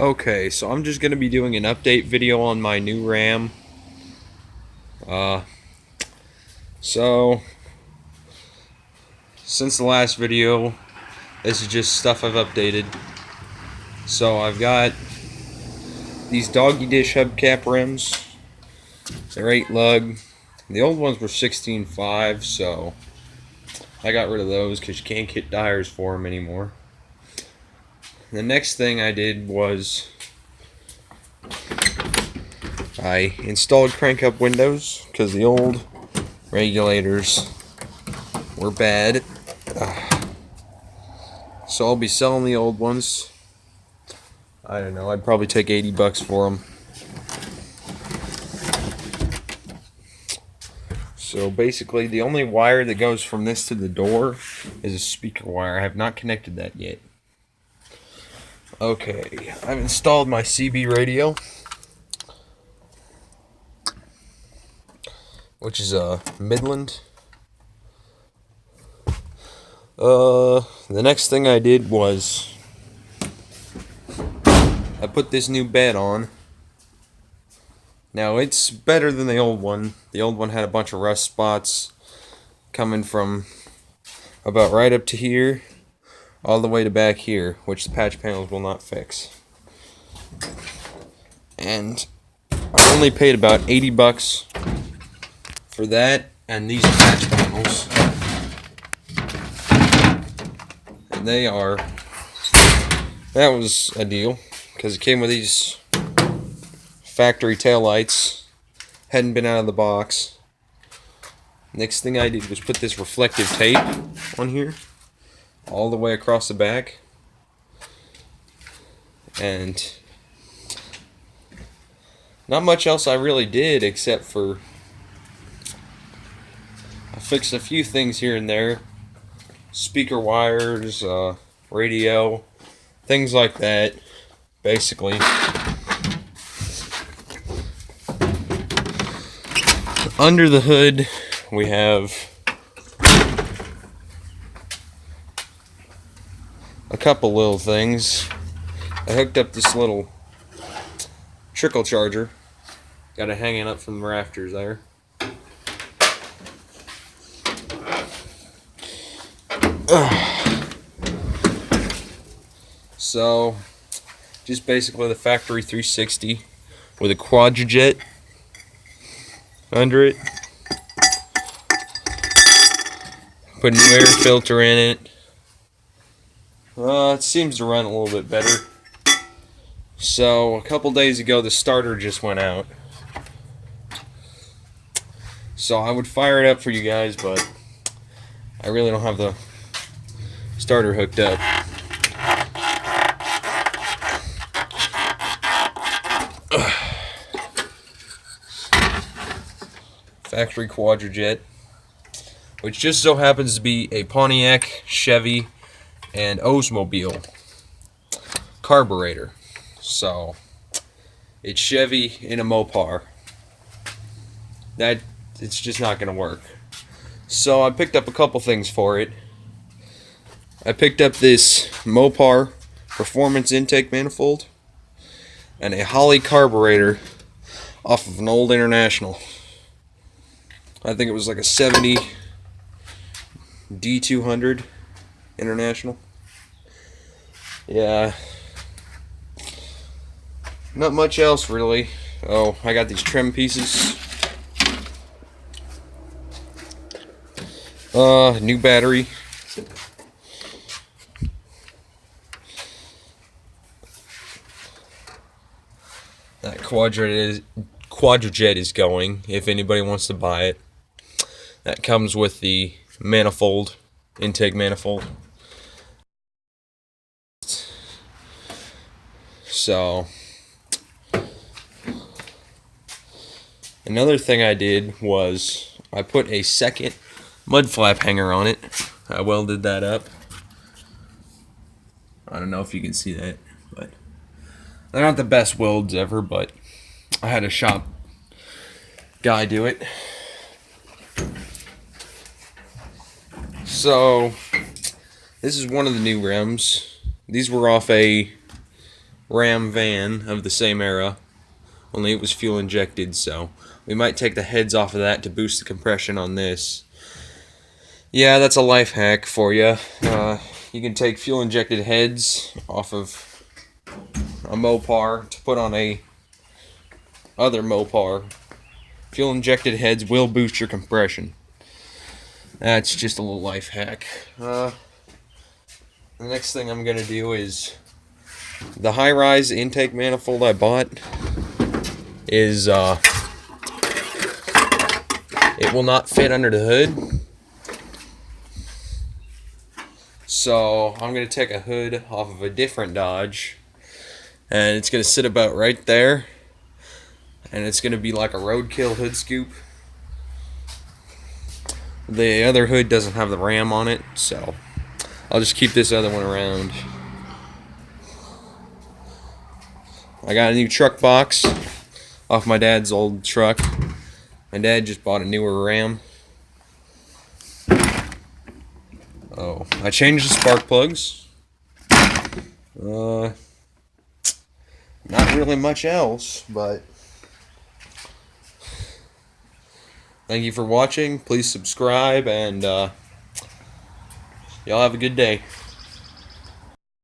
Okay, so I'm just gonna be doing an update video on my new RAM. Uh, so since the last video, this is just stuff I've updated. So I've got these Doggy Dish hubcap rims. They're 8 lug. The old ones were 16.5, so I got rid of those because you can't get tires for them anymore. The next thing I did was I installed crank up windows because the old regulators were bad. So I'll be selling the old ones. I don't know, I'd probably take $80 for them. So basically the only wire that goes from this to the door is a speaker wire. I have not connected that yet. Okay, I've installed my CB radio, which is a Midland. The next thing I did was I put this new bed on. Now it's better than the old one. The old one had a bunch of rust spots coming from about right up to here all the way to back here, which the patch panels will not fix. And I only paid about $80 for that and these patch panels. And that was a deal because it came with these factory taillights. Hadn't been out of the box. Next thing I did was put this reflective tape on here all the way across the back. And not much else I really did except for I fixed a few things here and there. Speaker wires, radio, things like that, basically. Under the hood, we have a couple little things. I hooked up this little trickle charger. Got it hanging up from the rafters there. So, just basically the factory 360 with a Quadrajet under it. Put a new air filter in it. It seems to run a little bit better. So, a couple days ago the starter just went out. So I would fire it up for you guys, but I really don't have the starter hooked up. Factory Quadrajet, which just so happens to be a Pontiac, Chevy, and Oldsmobile carburetor. So it's Chevy in a Mopar. It's just not going to work. So I picked up a couple things for it. I picked up this Mopar performance intake manifold and a Holley carburetor off of an old International. I think it was like a 70 D200 International. Yeah. Not much else really. Oh, I got these trim pieces. New battery. That Quadrajet is going, if anybody wants to buy it. That comes with the manifold, intake manifold. So, another thing I did was I put a second mud flap hanger on it. I welded that up. I don't know if you can see that, but they're not the best welds ever, but I had a shop guy do it. So, this is one of the new rims. These were off a Ram van of the same era, only it was fuel injected, so we might take the heads off of that to boost the compression on this. Yeah, that's a life hack for you. You can take fuel injected heads off of a Mopar to put on a other Mopar. Fuel injected heads will boost your compression. That's just a little life hack. The next thing I'm going to do is the high-rise intake manifold I bought is it will not fit under the hood. So I'm going to take a hood off of a different Dodge, and it's going to sit about right there, and it's going to be like a roadkill hood scoop. The other hood doesn't have the ram on it, so I'll just keep this other one around. I got a new truck box off my dad's old truck. My dad just bought a newer ram. Oh, I changed the spark plugs. Not really much else, but thank you for watching. Please subscribe, and y'all have a good day.